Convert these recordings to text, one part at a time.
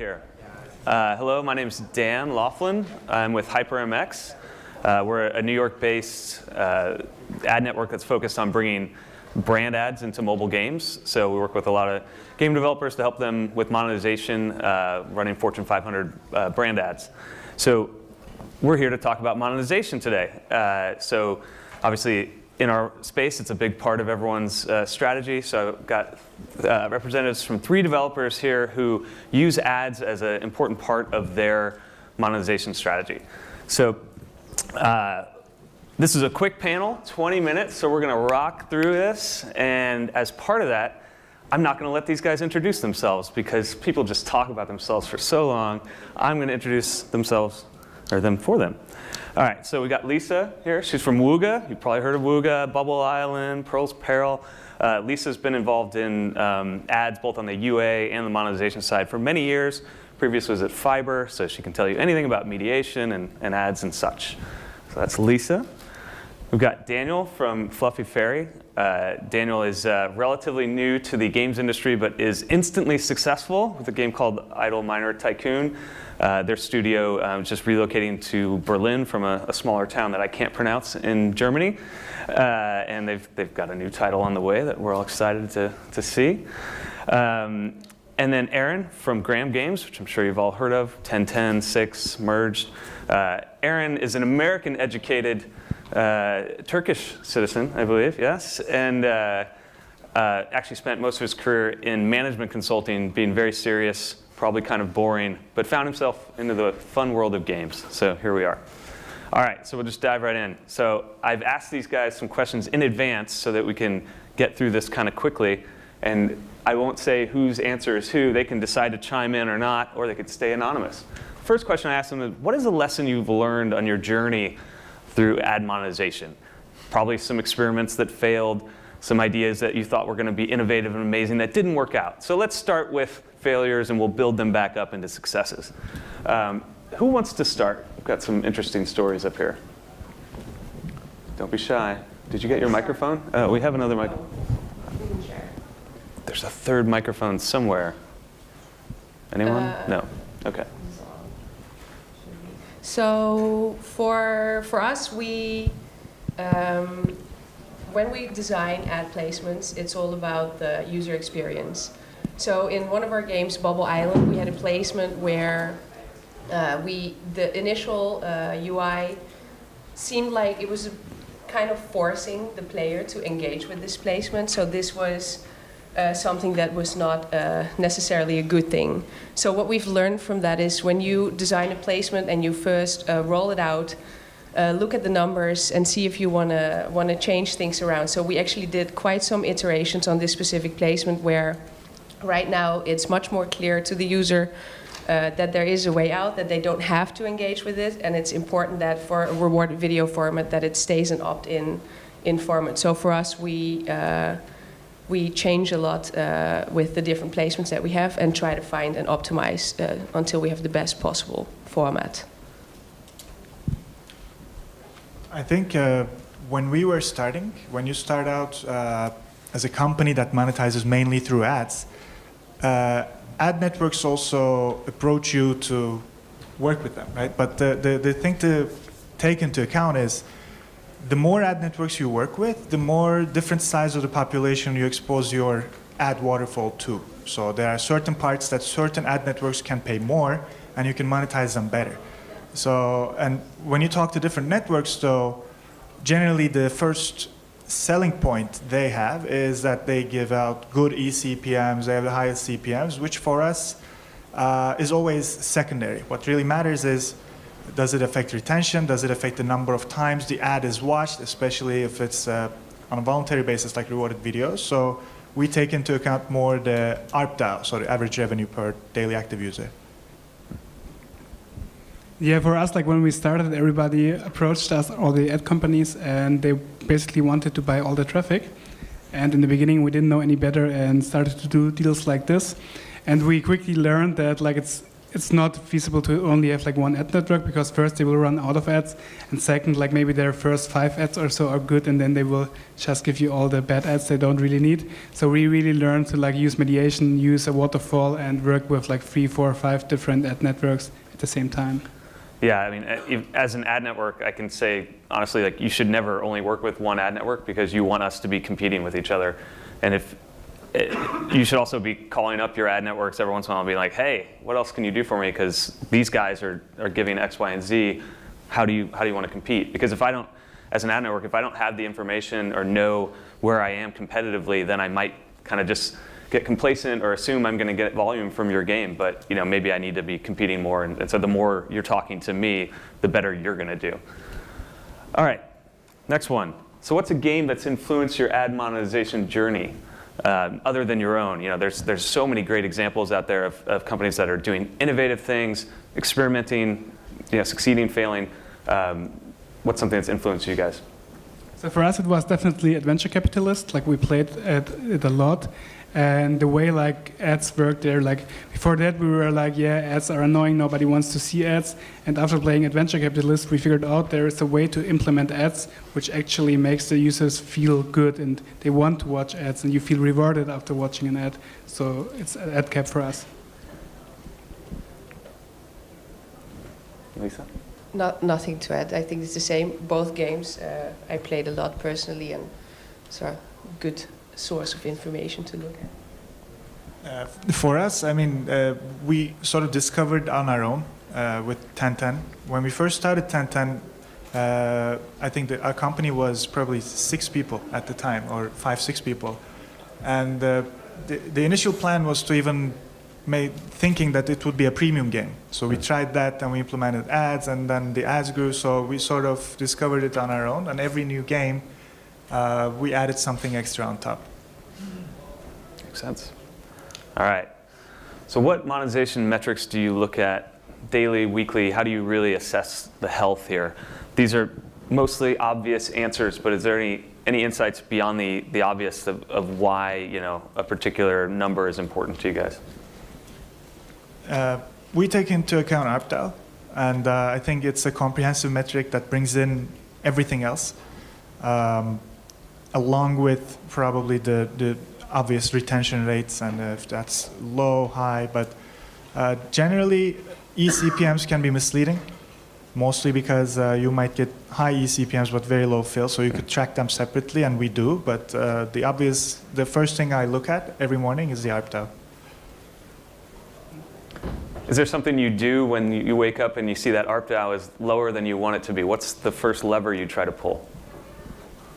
here. Hello, my name is Dan Laughlin. I'm with HyperMX. We're a New York-based ad network that's focused on bringing brand ads into mobile games. So we work with a lot of game developers to help them with monetization, running Fortune 500 brand ads. So we're here to talk about monetization today. So obviously, in our space, it's a big part of everyone's strategy. So I've got representatives from 3 developers here who use ads as an important part of their monetization strategy. So this is a quick panel, 20 minutes, so we're going to rock through this. And as part of that, I'm not going to let these guys introduce themselves because people just talk about themselves for so long. I'm going to introduce them for them. All right, so we got Lisa here. She's from Wooga. You've probably heard of Wooga, Bubble Island, Pearl's Peril. Lisa's been involved in ads both on the UA and the monetization side for many years. Previously was at Fiber, so she can tell you anything about mediation and ads and such. So that's Lisa. We've got Daniel from Fluffy Fairy. Daniel is relatively new to the games industry, but is instantly successful with a game called Idle Miner Tycoon. Their studio is just relocating to Berlin from a smaller town that I can't pronounce in Germany. And they've got a new title on the way that we're all excited to see. And then Aaron from Graham Games, which I'm sure you've all heard of, 1010, 6, Merged. Aaron is an American-educated Turkish citizen, I believe, yes, and actually spent most of his career in management consulting, being very serious, probably kind of boring, but found himself into the fun world of games. So here we are. All right, so we'll just dive right in. So I've asked these guys some questions in advance so that we can get through this kind of quickly, and I won't say whose answer is who. They can decide to chime in or not, or they could stay anonymous. First question I asked them is, what is a lesson you've learned on your journey through ad monetization? Probably some experiments that failed, some ideas that you thought were going to be innovative and amazing that didn't work out. So let's start with failures and we'll build them back up into successes. Who wants to start? We've got some interesting stories up here. Don't be shy. Did you get your microphone? Oh, we have another microphone. There's a third microphone somewhere. Anyone? No. Okay. So for us, when we design ad placements, it's all about the user experience. So in one of our games, Bubble Island, we had a placement where the initial UI seemed like it was kind of forcing the player to engage with this placement. So this was something that was not necessarily a good thing. So what we've learned from that is when you design a placement and you first roll it out, look at the numbers and see if you want to change things around. So we actually did quite some iterations on this specific placement where right now it's much more clear to the user that there is a way out, that they don't have to engage with it, and it's important that for a rewarded video format that it stays an opt-in format. So for us, we change a lot with the different placements that we have and try to find and optimize until we have the best possible format. I think when you start out as a company that monetizes mainly through ads, ad networks also approach you to work with them, right? But the thing to take into account is the more ad networks you work with, the more different size of the population you expose your ad waterfall to. So there are certain parts that certain ad networks can pay more, and you can monetize them better. So, and when you talk to different networks, though, generally the first selling point they have is that they give out good eCPMs, they have the highest CPMs, which for us is always secondary. What really matters is, does it affect retention? Does it affect the number of times the ad is watched, especially if it's on a voluntary basis like rewarded videos? So we take into account more the ARPDAU, so the average revenue per daily active user. Yeah, for us, like when we started, everybody approached us, all the ad companies, and they basically wanted to buy all the traffic. And in the beginning, we didn't know any better and started to do deals like this. And we quickly learned that like it's it's not feasible to only have like one ad network, because first they will run out of ads, and second, like maybe their first 5 ads or so are good, and then they will just give you all the bad ads they don't really need. So we really learned to like use mediation, use a waterfall, and work with like 3, 4, 5 different ad networks at the same time. Yeah, I mean, as an ad network, I can say honestly, like you should never only work with one ad network, because you want us to be competing with each other, and if you should also be calling up your ad networks every once in a while and being like, hey, what else can you do for me? Because these guys are giving X, Y, and Z. How do you want to compete? Because if I don't, as an ad network, if I don't have the information or know where I am competitively, then I might kind of just get complacent or assume I'm going to get volume from your game. But maybe I need to be competing more. And so the more you're talking to me, the better you're going to do. All right, next one. So what's a game that's influenced your ad monetization journey? Other than your own, there's so many great examples out there of companies that are doing innovative things, experimenting, succeeding, failing. What's something that's influenced you guys? So for us, it was definitely Adventure Capitalist. Like we played it a lot, and the way like ads work there. Like before that, we were like, yeah, ads are annoying. Nobody wants to see ads. And after playing Adventure Capitalist, we figured out there is a way to implement ads, which actually makes the users feel good and they want to watch ads, and you feel rewarded after watching an ad. So it's an ad cap for us. Lisa? Nothing to add. I think it's the same. Both games I played a lot personally, and it's a good source of information to look at. For us, I mean, we sort of discovered on our own with 1010. When we first started 1010, I think that our company was probably 6 people at the time, or 5, 6 people. And the initial plan was to even thinking that it would be a premium game. So we tried that and we implemented ads, and then the ads grew, so we sort of discovered it on our own, and every new game we added something extra on top. Makes sense. All right. So what monetization metrics do you look at daily, weekly? How do you really assess the health here? These are mostly obvious answers, but is there any insights beyond the obvious of why a particular number is important to you guys? We take into account ARPDAU, and I think it's a comprehensive metric that brings in everything else, along with probably the obvious retention rates, and if that's low, high. But generally, eCPMs can be misleading, mostly because you might get high eCPMs but very low fill, so you could track them separately, and we do. But the first thing I look at every morning is the ARPDAU. Is there something you do when you wake up and you see that ARPDAU is lower than you want it to be? What's the first lever you try to pull?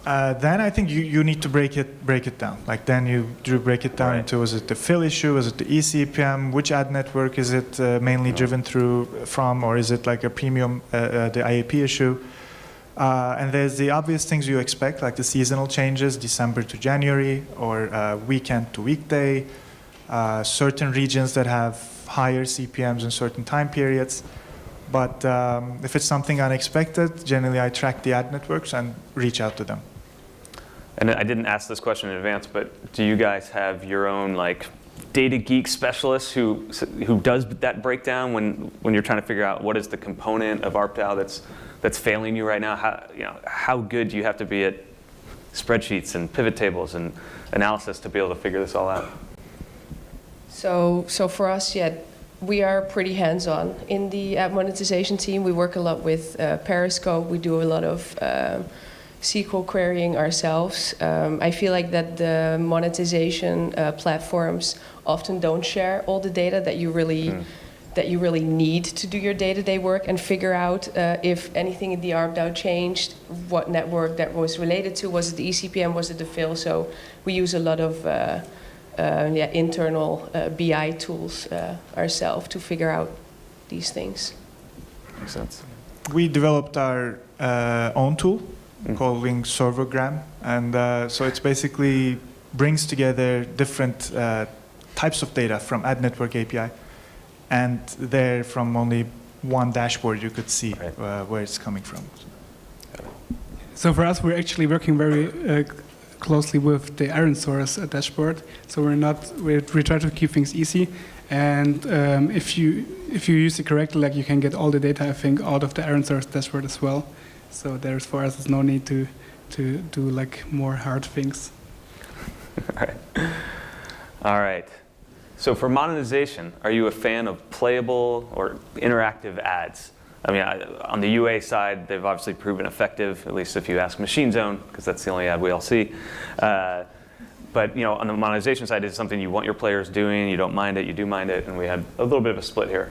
Then I think you need to break it down. Like then you break it down into, is it the fill issue, is it the eCPM, which ad network is it mainly driven from, or is it like a premium, the IAP issue? And there's the obvious things you expect, like the seasonal changes, December to January, or weekend to weekday, certain regions that have higher CPMs in certain time periods. But if it's something unexpected, generally I track the ad networks and reach out to them. And I didn't ask this question in advance, but do you guys have your own like data geek specialist who does that breakdown when you're trying to figure out what is the component of ARPDAU that's failing you right now? How good do you have to be at spreadsheets and pivot tables and analysis to be able to figure this all out? So for us, yeah, we are pretty hands-on in the ad monetization team. We work a lot with Periscope. We do a lot of SQL querying ourselves. I feel like that the monetization platforms often don't share all the data that you really need to do your day-to-day work and figure out if anything in the ARPDAU changed, what network that was related to. Was it the eCPM? Was it the fill? So we use a lot of internal BI tools ourselves to figure out these things. Makes sense. We developed our own tool called Servogram, and so it's basically brings together different types of data from Ad Network API, and there from only one dashboard you could see where it's coming from. So for us, we're actually working very closely with the Iron Source dashboard. So we try to keep things easy, And if you use it correctly, like you can get all the data, I think, out of the Iron Source dashboard as well. So there's for us, there's no need to do like more hard things. All right. So for monetization, are you a fan of playable or interactive ads? I mean, on the UA side, they've obviously proven effective, at least if you ask Machine Zone, because that's the only ad we all see. But on the monetization side, is it something you want your players doing? You don't mind it, you do mind it, and we had a little bit of a split here.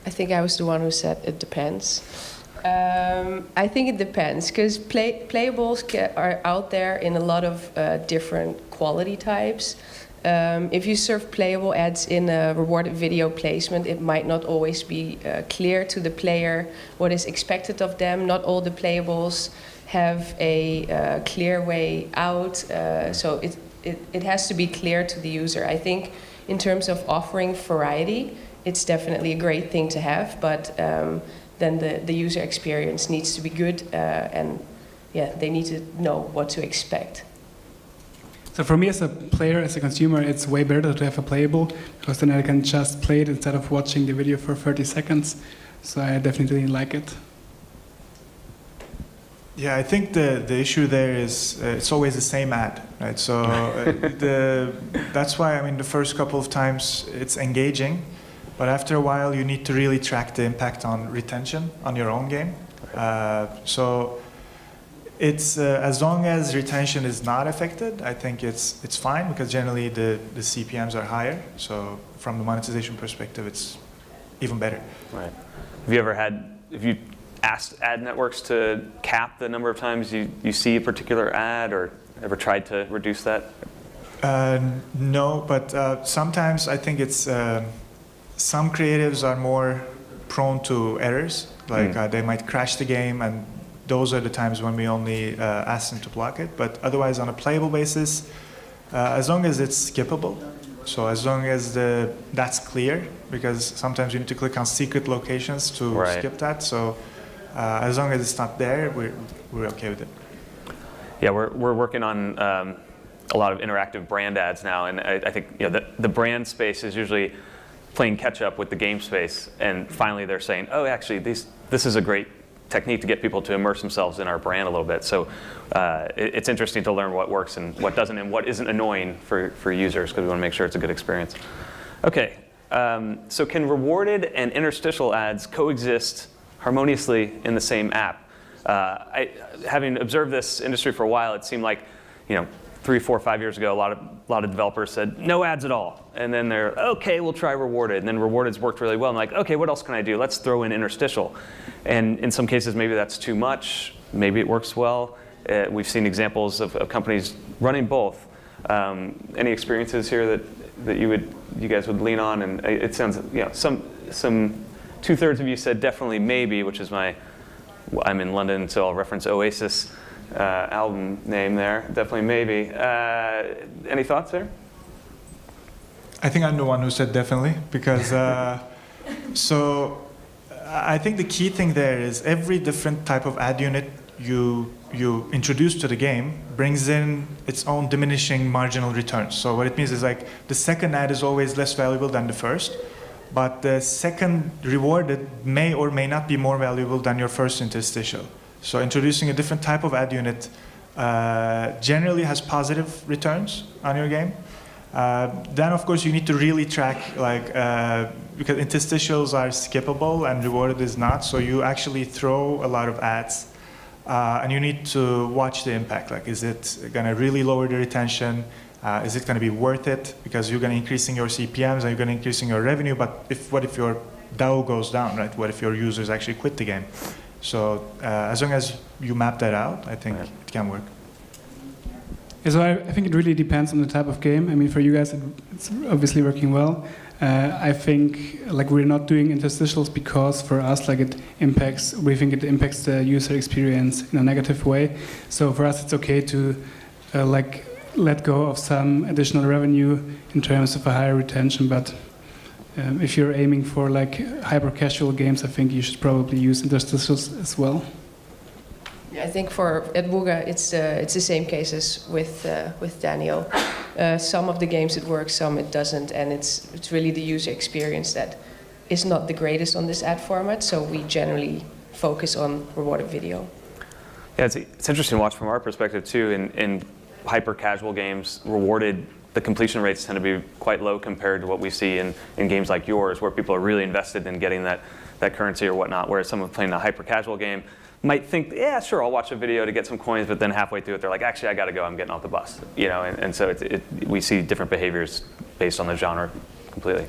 I think I was the one who said it depends. I think it depends, because playables are out there in a lot of different quality types. If you serve playable ads in a rewarded video placement, it might not always be clear to the player what is expected of them. Not all the playables have a clear way out, so it has to be clear to the user. I think in terms of offering variety, it's definitely a great thing to have, but then the user experience needs to be good, and yeah, they need to know what to expect. So for me as a player, as a consumer, it's way better to have a playable, because then I can just play it instead of watching the video for 30 seconds. So I definitely like it. Yeah, I think the issue there is it's always the same ad, right? So that's why, I mean, the first couple of times it's engaging, but after a while you need to really track the impact on retention on your own game. So it's as long as retention is not affected, I think it's fine, because generally the CPMs are higher. So from the monetization perspective, it's even better. Right. Have you asked ad networks to cap the number of times you see a particular ad, or ever tried to reduce that? No, but sometimes I think it's some creatives are more prone to errors, like they might crash the game, and those are the times when we only ask them to block it. But otherwise, on a playable basis, as long as it's skippable, so as long as that's clear, because sometimes you need to click on secret locations to skip that. So as long as it's not there, we're okay with it. Yeah, we're working on a lot of interactive brand ads now, and I think the brand space is usually playing catch up with the game space, and finally they're saying, oh, actually this is a great technique to get people to immerse themselves in our brand a little bit. So it's interesting to learn what works and what doesn't, and what isn't annoying for users, because we want to make sure it's a good experience. Okay, so can rewarded and interstitial ads coexist harmoniously in the same app? Having observed this industry for a while, it seemed like 3, 4, 5 years ago, a lot of developers said no ads at all, and then they're okay, we'll try rewarded, and then rewarded's worked really well. I'm like, okay, what else can I do? Let's throw in interstitial, and in some cases maybe that's too much. Maybe it works well. We've seen examples of companies running both. Any experiences here that you guys would lean on? And it sounds some 2/3 of you said definitely maybe, which is I'm in London, so I'll reference Oasis. Album name there, definitely maybe. Any thoughts there? I think I'm the one who said definitely, because so I think the key thing there is every different type of ad unit you introduce to the game brings in its own diminishing marginal returns. So what it means is, like, the second ad is always less valuable than the first, but the second rewarded may or may not be more valuable than your first interstitial. So introducing a different type of ad unit generally has positive returns on your game. Then, of course, you need to really track, because interstitials are skippable and rewarded is not. So you actually throw a lot of ads, and you need to watch the impact. Like, is it going to really lower the retention? Is it going to be worth it? Because you're going to increasing your CPMs and you're going to increasing your revenue. But what if your DAU goes down, right? What if your users actually quit the game? So as long as you map that out, I think it can work. Yeah, so I think it really depends on the type of game. I mean, for you guys, it's obviously working well. I think we're not doing interstitials because for us, we think it impacts the user experience in a negative way. So for us, it's okay to let go of some additional revenue in terms of a higher retention, but if you're aiming for hyper-casual games, I think you should probably use interstitials as well. I think at Wooga, it's the same cases with Daniel. Some of the games it works, some it doesn't, and it's really the user experience that is not the greatest on this ad format, so we generally focus on rewarded video. Yeah, it's interesting to watch from our perspective too. In hyper-casual games, the completion rates tend to be quite low compared to what we see in games like yours, where people are really invested in getting that currency or whatnot, whereas someone playing a hyper-casual game might think, yeah, sure, I'll watch a video to get some coins, but then halfway through it, they're like, actually, I got to go, I'm getting off the bus. You know, and so we see different behaviors based on the genre completely.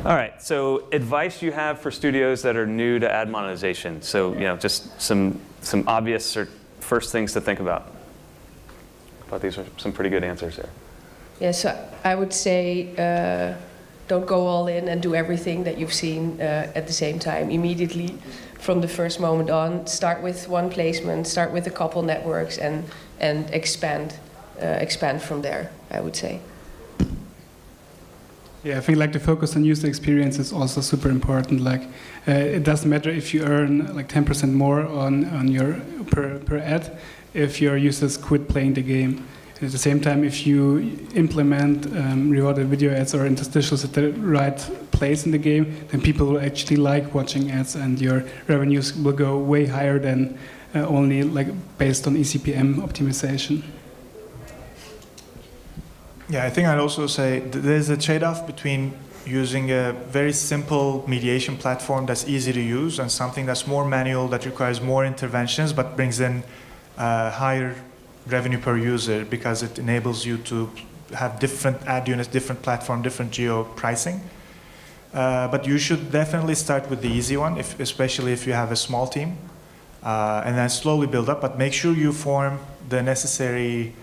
All right, so advice you have for studios that are new to ad monetization. So, you know, just some obvious or first things to think about. I thought these were some pretty good answers there. Yeah, so I would say don't go all in and do everything that you've seen at the same time immediately from the first moment on. Start with one placement, start with a couple networks, and expand from there, I would say. Yeah, I think like the focus on user experience is also super important. Like, it doesn't matter if you earn like 10% more on your per ad if your users quit playing the game. And at the same time, if you implement rewarded video ads or interstitials at the right place in the game, then people will actually like watching ads, and your revenues will go way higher than only like based on eCPM optimization. Yeah, I think I'd also say there's a trade-off between using a very simple mediation platform that's easy to use and something that's more manual, that requires more interventions but brings in higher revenue per user because it enables you to have different ad units, different platform, different geo pricing. But you should definitely start with the easy one, especially if you have a small team, and then slowly build up, but make sure you form the necessary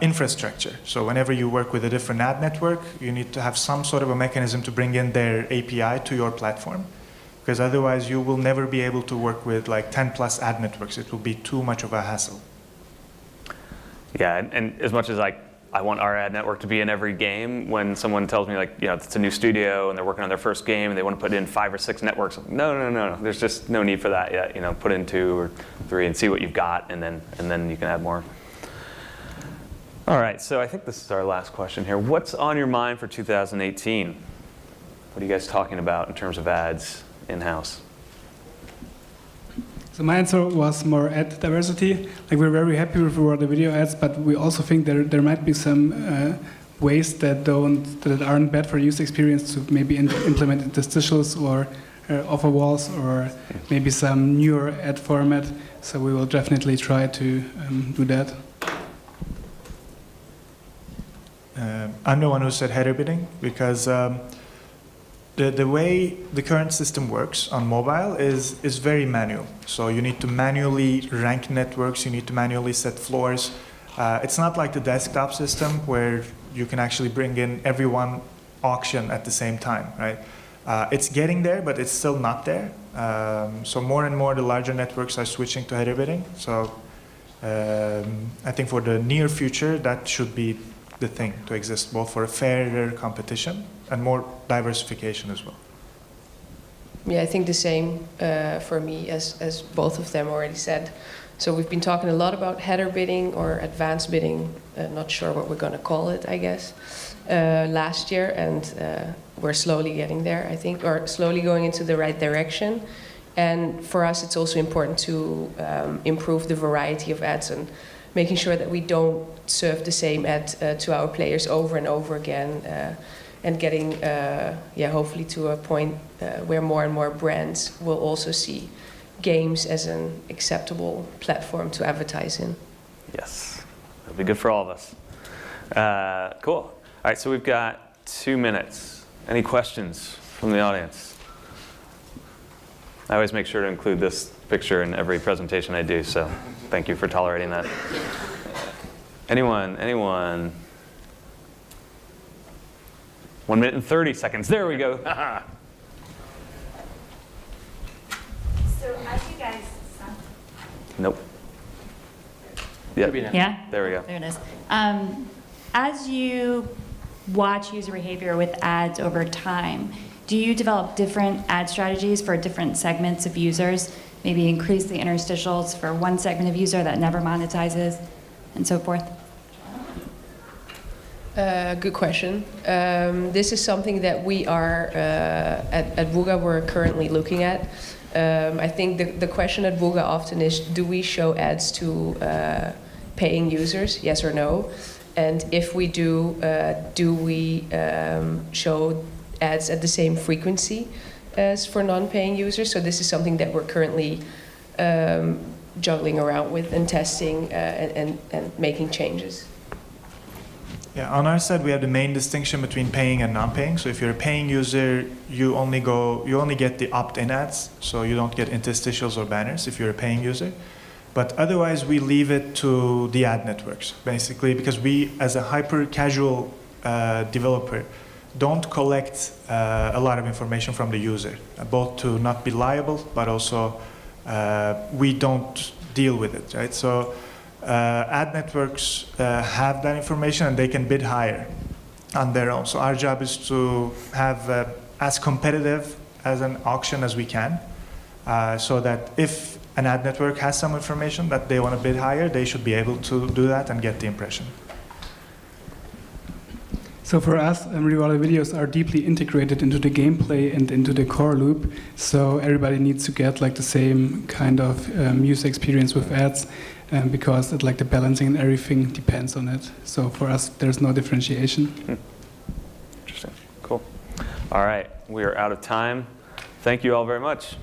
infrastructure. So whenever you work with a different ad network, you need to have some sort of a mechanism to bring in their API to your platform, because otherwise you will never be able to work with like 10 plus ad networks. It will be too much of a hassle. Yeah, and as much as I want our ad network to be in every game, when someone tells me like, you know, it's a new studio and they're working on their first game and they want to put in 5 or 6 networks, I'm like, no, there's just no need for that yet. You know, put in 2 or 3 and see what you've got, and then you can add more. All right, so I think this is our last question here. What's on your mind for 2018? What are you guys talking about in terms of ads in-house? So my answer was more ad diversity. Like, we're very happy with the video ads, but we also think there might be some ways that aren't bad for user experience to maybe implement interstitials or offer walls or maybe some newer ad format. So we will definitely try to do that. I'm the one who said header bidding because the way the current system works on mobile is very manual. So you need to manually rank networks, you need to manually set floors. It's not like the desktop system where you can actually bring in everyone auction at the same time, right? It's getting there, but it's still not there. So more and more the larger networks are switching to header bidding. So I think for the near future, that should be the thing to exist, both for a fairer competition and more diversification as well. Yeah, I think the same for me as both of them already said. So we've been talking a lot about header bidding or advanced bidding, not sure what we're going to call it, I guess, last year, and we're slowly getting there, I think, or slowly going into the right direction. And for us, it's also important to improve the variety of ads and making sure that we don't serve the same ad to our players over and over again, and getting, hopefully to a point where more and more brands will also see games as an acceptable platform to advertise in. Yes, that'll be good for all of us. Cool. All right, so we've got 2 minutes. Any questions from the audience? I always make sure to include this picture in every presentation I do, so thank you for tolerating that. Anyone? 1 minute and 30 seconds. There we go. So as you guys... Nope. Yeah. Yeah? There we go. There it is. As you watch user behavior with ads over time, do you develop different ad strategies for different segments of users? Maybe increase the interstitials for one segment of user that never monetizes, and so forth? Good question. This is something that we are, at Wooga, we're currently looking at. I think the question at Wooga often is, do we show ads to paying users, yes or no? And if we do we show ads at the same frequency as for non-paying users? So this is something that we're currently juggling around with and testing and making changes. Yeah, on our side, we have the main distinction between paying and non-paying. So if you're a paying user, you only get the opt-in ads, so you don't get interstitials or banners if you're a paying user. But otherwise, we leave it to the ad networks, basically, because we, as a hyper-casual developer, don't collect a lot of information from the user, both to not be liable, but also we don't deal with it, right? So ad networks have that information and they can bid higher on their own. So our job is to have as competitive as an auction as we can, so that if an ad network has some information that they want to bid higher, they should be able to do that and get the impression. So for us, rewarded videos are deeply integrated into the gameplay and into the core loop. So everybody needs to get like the same kind of user experience with ads, because like the balancing and everything depends on it. So for us, there's no differentiation. Interesting. Cool. All right, we are out of time. Thank you all very much.